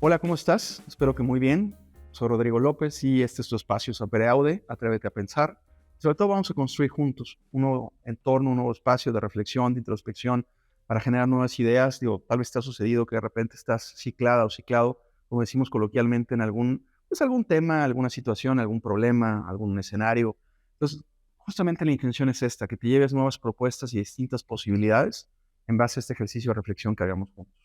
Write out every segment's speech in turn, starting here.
Hola, ¿cómo estás? Espero que muy bien. Soy Rodrigo López y este es tu espacio Sapere Aude, Atrévete a Pensar. Sobre todo vamos a construir juntos un nuevo entorno, un nuevo espacio de reflexión, de introspección, para generar nuevas ideas. Tal vez te ha sucedido que de repente estás ciclada o ciclado, como decimos coloquialmente, en algún tema, alguna situación, algún problema, algún escenario. Entonces, justamente la intención es esta, que te lleves nuevas propuestas y distintas posibilidades en base a este ejercicio de reflexión que hagamos juntos.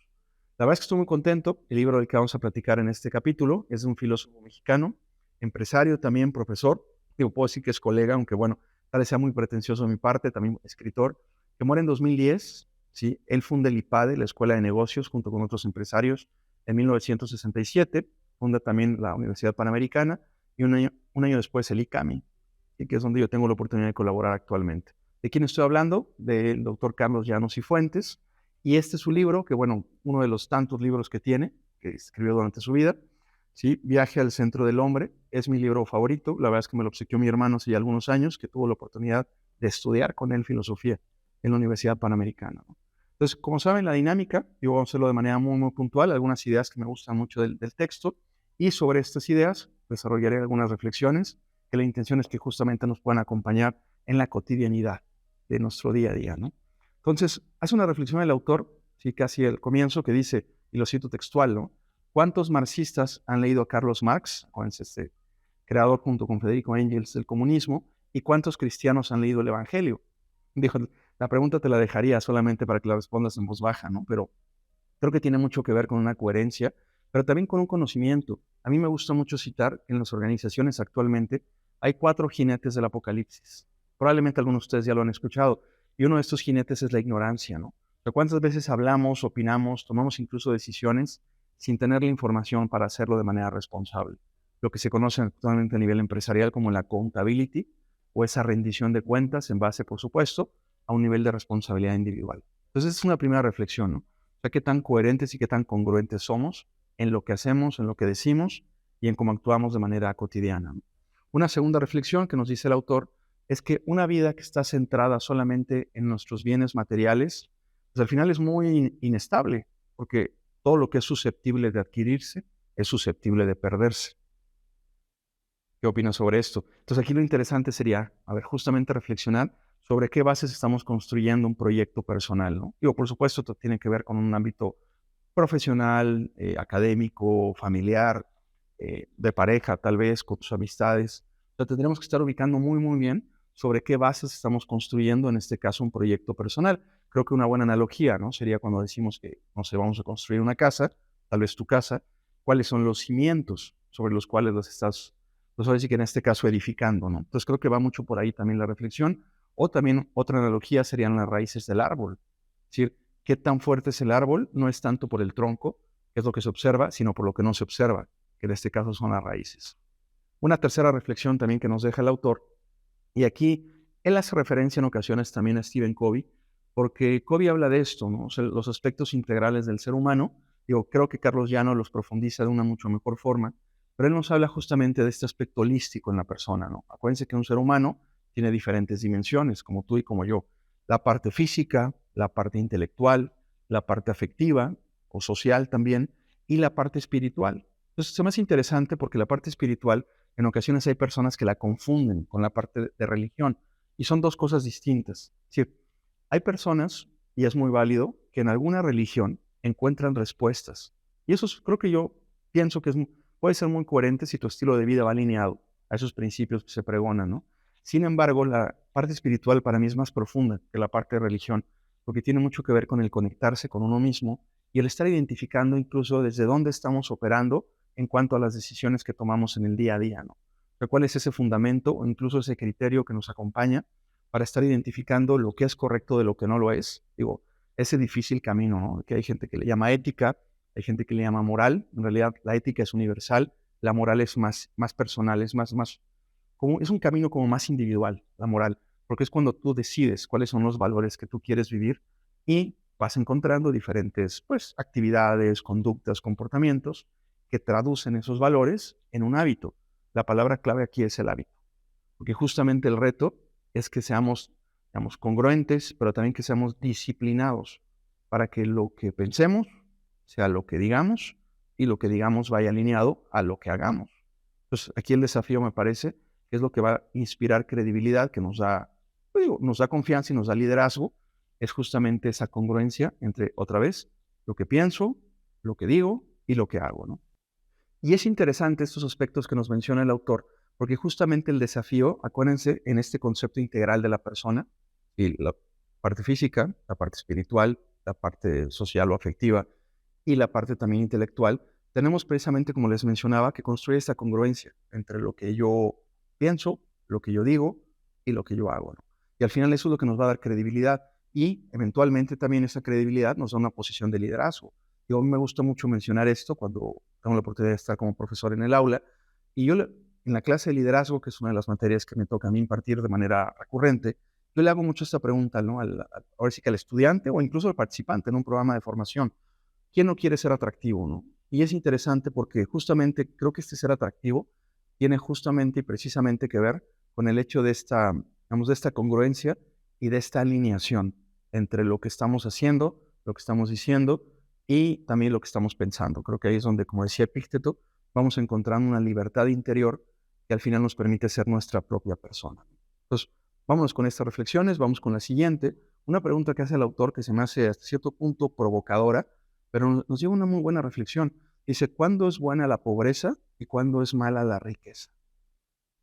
La verdad es que estoy muy contento. El libro del que vamos a platicar en este capítulo es de un filósofo mexicano, empresario también, profesor. Puedo decir que es colega, aunque bueno, tal vez sea muy pretencioso de mi parte, también escritor, que muere en 2010. ¿Sí? Él funda el IPADE, la Escuela de Negocios, junto con otros empresarios, en 1967. Funda también la Universidad Panamericana y un año después el ICAMI, ¿sí? Que es donde yo tengo la oportunidad de colaborar actualmente. ¿De quién estoy hablando? Del doctor Carlos Llanos y Fuentes. Y este es su libro, que bueno, uno de los tantos libros que tiene, que escribió durante su vida, ¿sí? Viaje al centro del hombre, es mi libro favorito. La verdad es que me lo obsequió mi hermano hace ya algunos años, que tuvo la oportunidad de estudiar con él filosofía en la Universidad Panamericana, ¿no? Entonces, como saben, la dinámica, yo voy a hacerlo de manera muy, muy puntual, algunas ideas que me gustan mucho del texto, y sobre estas ideas desarrollaré algunas reflexiones, que la intención es que justamente nos puedan acompañar en la cotidianidad de nuestro día a día, ¿no? Entonces, hace una reflexión el autor, sí, casi al comienzo, que dice, y lo cito textual, ¿no? ¿Cuántos marxistas han leído a Carlos Marx, este creador junto con Federico Engels del comunismo, y cuántos cristianos han leído el Evangelio? Dijo, la pregunta te la dejaría solamente para que la respondas en voz baja, ¿no? Pero creo que tiene mucho que ver con una coherencia, pero también con un conocimiento. A mí me gusta mucho citar que en las organizaciones actualmente hay 4 jinetes del apocalipsis. Probablemente algunos de ustedes ya lo han escuchado. Y uno de estos jinetes es la ignorancia, ¿no? O sea, ¿cuántas veces hablamos, opinamos, tomamos incluso decisiones sin tener la información para hacerlo de manera responsable? Lo que se conoce actualmente a nivel empresarial como la accountability, o esa rendición de cuentas en base, por supuesto, a un nivel de responsabilidad individual. Entonces, es una primera reflexión, ¿no? O sea, qué tan coherentes y qué tan congruentes somos en lo que hacemos, en lo que decimos y en cómo actuamos de manera cotidiana. Una segunda reflexión que nos dice el autor es que una vida que está centrada solamente en nuestros bienes materiales, pues al final es muy inestable, porque todo lo que es susceptible de adquirirse es susceptible de perderse. ¿Qué opinas sobre esto? Entonces aquí lo interesante sería, a ver, justamente reflexionar sobre qué bases estamos construyendo un proyecto personal, ¿no? Por supuesto, esto tiene que ver con un ámbito profesional, académico, familiar, de pareja, tal vez, con tus amistades. O sea, tendremos que estar ubicando muy, muy bien sobre qué bases estamos construyendo, en este caso, un proyecto personal. Creo que una buena analogía, ¿no? Sería cuando decimos que, no sé, vamos a construir una casa, tal vez tu casa, ¿cuáles son los cimientos sobre los cuales los estás, pues ahora sí que en este caso, edificando, ¿no? Entonces creo que va mucho por ahí también la reflexión. O también otra analogía serían las raíces del árbol. Es decir, qué tan fuerte es el árbol no es tanto por el tronco, que es lo que se observa, sino por lo que no se observa, que en este caso son las raíces. Una tercera reflexión también que nos deja el autor, y aquí él hace referencia en ocasiones también a Stephen Covey, porque Covey habla de esto, ¿no? O sea, los aspectos integrales del ser humano. Creo que Carlos Llano los profundiza de una mucho mejor forma, pero él nos habla justamente de este aspecto holístico en la persona, ¿no? Acuérdense que un ser humano tiene diferentes dimensiones, como tú y como yo. La parte física, la parte intelectual, la parte afectiva o social también, y la parte espiritual. Entonces, se me hace interesante porque la parte espiritual, en ocasiones hay personas que la confunden con la parte de religión, y son dos cosas distintas. Es decir, hay personas, y es muy válido, que en alguna religión encuentran respuestas. Y eso creo que yo pienso que puede ser muy coherente si tu estilo de vida va alineado a esos principios que se pregonan, ¿no? Sin embargo, la parte espiritual para mí es más profunda que la parte de religión, porque tiene mucho que ver con el conectarse con uno mismo y el estar identificando incluso desde dónde estamos operando en cuanto a las decisiones que tomamos en el día a día, ¿no? O sea, ¿cuál es ese fundamento o incluso ese criterio que nos acompaña para estar identificando lo que es correcto de lo que no lo es? Ese difícil camino, ¿no? Que hay gente que le llama ética, hay gente que le llama moral. En realidad, la ética es universal, la moral es más personal, es un camino como más individual, la moral, porque es cuando tú decides cuáles son los valores que tú quieres vivir y vas encontrando diferentes, pues, actividades, conductas, comportamientos que traducen esos valores en un hábito. La palabra clave aquí es el hábito, porque justamente el reto es que seamos congruentes, pero también que seamos disciplinados para que lo que pensemos sea lo que digamos y lo que digamos vaya alineado a lo que hagamos. Entonces, aquí el desafío me parece que es lo que va a inspirar credibilidad, que nos da, pues digo, nos da confianza y nos da liderazgo, es justamente esa congruencia entre, otra vez, lo que pienso, lo que digo y lo que hago, ¿no? Y es interesante estos aspectos que nos menciona el autor, porque justamente el desafío, acuérdense, en este concepto integral de la persona, y la parte física, la parte espiritual, la parte social o afectiva y la parte también intelectual, tenemos precisamente, como les mencionaba, que construir esta congruencia entre lo que yo pienso, lo que yo digo y lo que yo hago, ¿no? Y al final eso es lo que nos va a dar credibilidad y eventualmente también esa credibilidad nos da una posición de liderazgo. Yo a mí me gusta mucho mencionar esto cuando tengo la oportunidad de estar como profesor en el aula y en la clase de liderazgo, que es una de las materias que me toca a mí impartir de manera recurrente, yo le hago mucho esta pregunta, ¿no? Ahora sí que al estudiante o incluso al participante en un programa de formación. ¿Quién no quiere ser atractivo, no? Y es interesante porque justamente creo que este ser atractivo tiene justamente y precisamente que ver con el hecho de esta, digamos, de esta congruencia y de esta alineación entre lo que estamos haciendo, lo que estamos diciendo y también lo que estamos pensando. Creo que ahí es donde, como decía Epícteto, vamos encontrando una libertad interior que al final nos permite ser nuestra propia persona. Entonces, vámonos con estas reflexiones, vamos con la siguiente. Una pregunta que hace el autor que se me hace hasta cierto punto provocadora, pero nos lleva a una muy buena reflexión. Dice, ¿cuándo es buena la pobreza y cuándo es mala la riqueza?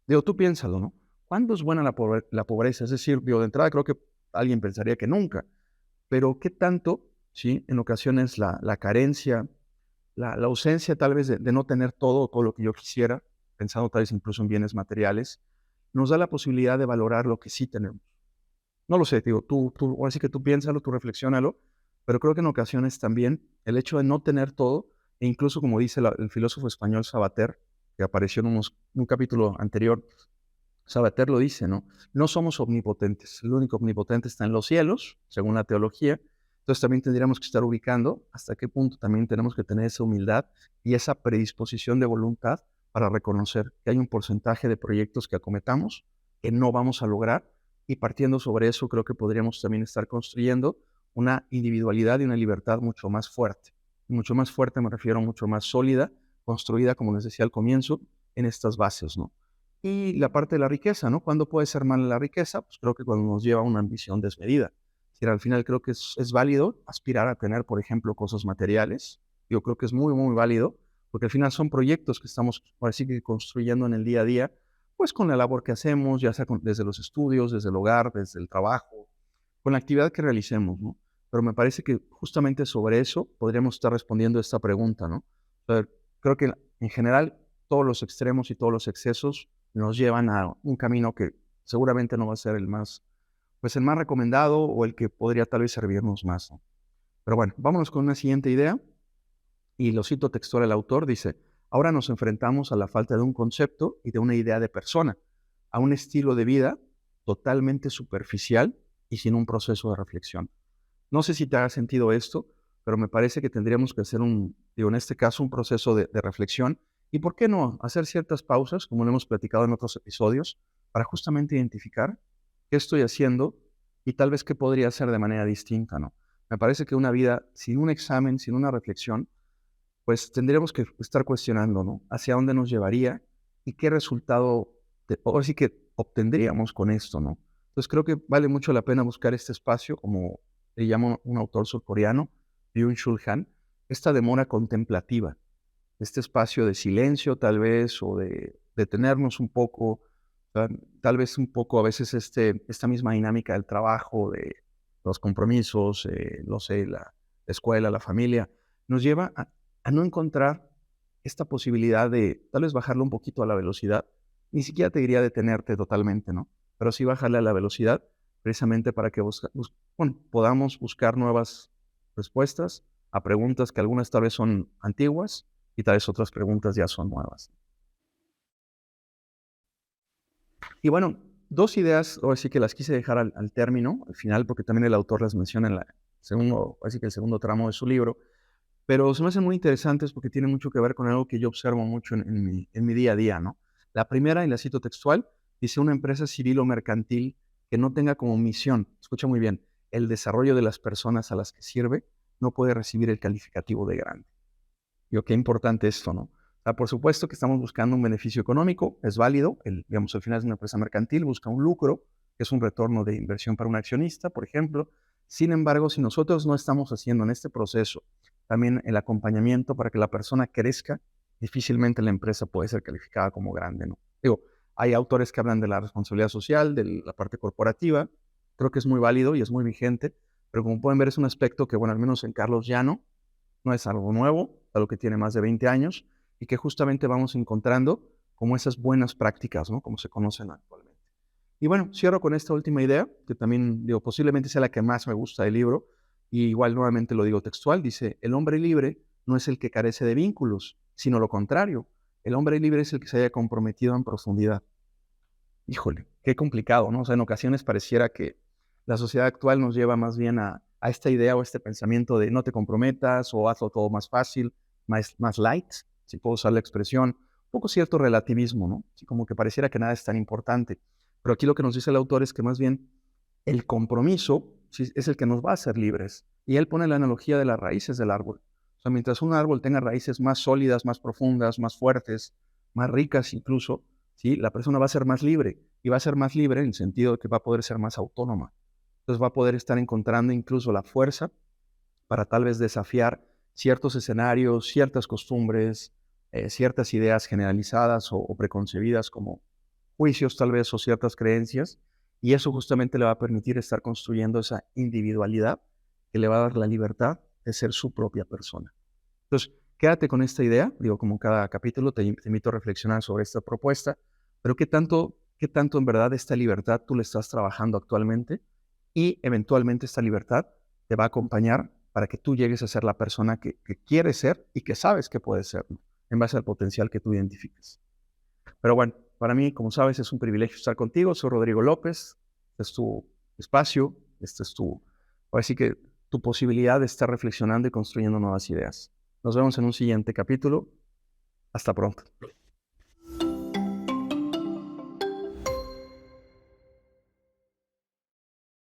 Digo, tú piénsalo, ¿no? ¿Cuándo es buena la pobreza? Es decir, digo, de entrada creo que alguien pensaría que nunca, pero ¿qué tanto, sí? En ocasiones la carencia, la ausencia tal vez de no tener todo lo que yo quisiera, pensando tal vez incluso en bienes materiales, nos da la posibilidad de valorar lo que sí tenemos. No lo sé, digo, ahora sí que tú piénsalo, tú reflexiónalo, pero creo que en ocasiones también el hecho de no tener todo, e incluso como dice el filósofo español Sabater, que apareció en un capítulo anterior, Sabater lo dice, ¿no? No somos omnipotentes, el único omnipotente está en los cielos, según la teología, entonces también tendríamos que estar ubicando hasta qué punto también tenemos que tener esa humildad y esa predisposición de voluntad para reconocer que hay un porcentaje de proyectos que acometamos que no vamos a lograr y partiendo sobre eso creo que podríamos también estar construyendo una individualidad y una libertad mucho más fuerte. Mucho más fuerte me refiero a mucho más sólida, construida, como les decía al comienzo, en estas bases, ¿no? Y la parte de la riqueza, ¿no? ¿Cuándo puede ser mala la riqueza? Pues creo que cuando nos lleva a una ambición desmedida. Es decir, al final creo que es válido aspirar a tener, por ejemplo, cosas materiales. Yo creo que es muy, muy válido, porque al final son proyectos que estamos, ahora sí que construyendo en el día a día, pues con la labor que hacemos, ya sea desde los estudios, desde el hogar, desde el trabajo, con la actividad que realicemos, ¿no? Pero me parece que justamente sobre eso podríamos estar respondiendo a esta pregunta, ¿no? O sea, creo que en general todos los extremos y todos los excesos nos llevan a un camino que seguramente no va a ser pues el más recomendado o el que podría tal vez servirnos más, ¿no? Pero bueno, vámonos con una siguiente idea y lo cito textual el autor, dice, ahora nos enfrentamos a la falta de un concepto y de una idea de persona, a un estilo de vida totalmente superficial y sin un proceso de reflexión. No sé si te ha sentido esto, pero me parece que tendríamos que hacer en este caso, un proceso de reflexión y, ¿por qué no?, hacer ciertas pausas, como lo hemos platicado en otros episodios, para justamente identificar qué estoy haciendo y tal vez qué podría hacer de manera distinta, ¿no? Me parece que una vida sin un examen, sin una reflexión, pues tendríamos que estar cuestionando, ¿no? Hacia dónde nos llevaría y qué resultado, ahora sí que obtendríamos con esto, ¿no? Entonces creo que vale mucho la pena buscar este espacio, como le llama un autor surcoreano, Byung-Chul Han, esta demora contemplativa, este espacio de silencio tal vez, o de detenernos un poco, tal vez un poco a veces esta misma dinámica del trabajo, de los compromisos, no sé, la escuela, la familia, nos lleva a no encontrar esta posibilidad de tal vez bajarle un poquito a la velocidad. Ni siquiera te diría detenerte totalmente, ¿no? Pero sí bajarle a la velocidad precisamente para que bueno, podamos buscar nuevas respuestas a preguntas que algunas tal vez son antiguas y tal vez otras preguntas ya son nuevas. Y bueno, dos ideas, ahora sí que las quise dejar al término, al final, porque también el autor las menciona en así que el segundo tramo de su libro, pero se me hacen muy interesantes porque tienen mucho que ver con algo que yo observo mucho en mi día a día, ¿no? La primera, y la cito textual, dice: una empresa civil o mercantil que no tenga como misión, escucha muy bien, el desarrollo de las personas a las que sirve, no puede recibir el calificativo de grande. Digo, qué importante esto, ¿no? O sea, por supuesto que estamos buscando un beneficio económico, es válido, digamos, al final es una empresa mercantil, busca un lucro, que es un retorno de inversión para un accionista, por ejemplo. Sin embargo, si nosotros no estamos haciendo en este proceso también el acompañamiento para que la persona crezca, difícilmente la empresa puede ser calificada como grande, ¿no? Digo, hay autores que hablan de la responsabilidad social, de la parte corporativa, creo que es muy válido y es muy vigente, pero como pueden ver es un aspecto que, bueno, al menos en Carlos Llano, no es algo nuevo, algo que tiene más de 20 años y que justamente vamos encontrando como esas buenas prácticas, ¿no? Como se conocen actualmente. Y bueno, cierro con esta última idea, que también, digo, posiblemente sea la que más me gusta del libro, y igual nuevamente lo digo textual, dice, el hombre libre no es el que carece de vínculos, sino lo contrario, el hombre libre es el que se haya comprometido en profundidad. Híjole, qué complicado, ¿no? O sea, en ocasiones pareciera que la sociedad actual nos lleva más bien a esta idea o este pensamiento de no te comprometas o hazlo todo más fácil, más light, si puedo usar la expresión, un poco cierto relativismo, ¿no? Así como que pareciera que nada es tan importante. Pero aquí lo que nos dice el autor es que más bien el compromiso sí, es el que nos va a hacer libres. Y él pone la analogía de las raíces del árbol. O sea, mientras un árbol tenga raíces más sólidas, más profundas, más fuertes, más ricas incluso, ¿sí? La persona va a ser más libre. Y va a ser más libre en el sentido de que va a poder ser más autónoma. Entonces va a poder estar encontrando incluso la fuerza para tal vez desafiar ciertos escenarios, ciertas costumbres, ciertas ideas generalizadas o preconcebidas como juicios tal vez o ciertas creencias. Y eso justamente le va a permitir estar construyendo esa individualidad que le va a dar la libertad de ser su propia persona. Entonces, quédate con esta idea. Digo, como cada capítulo, te invito a reflexionar sobre esta propuesta, pero qué tanto en verdad esta libertad tú le estás trabajando actualmente y eventualmente esta libertad te va a acompañar para que tú llegues a ser la persona que quieres ser y que sabes que puedes ser, ¿no? En base al potencial que tú identifiques. Pero bueno, para mí, como sabes, es un privilegio estar contigo. Soy Rodrigo López. Este es tu espacio. Este es ahora sí que tu posibilidad de estar reflexionando y construyendo nuevas ideas. Nos vemos en un siguiente capítulo. Hasta pronto.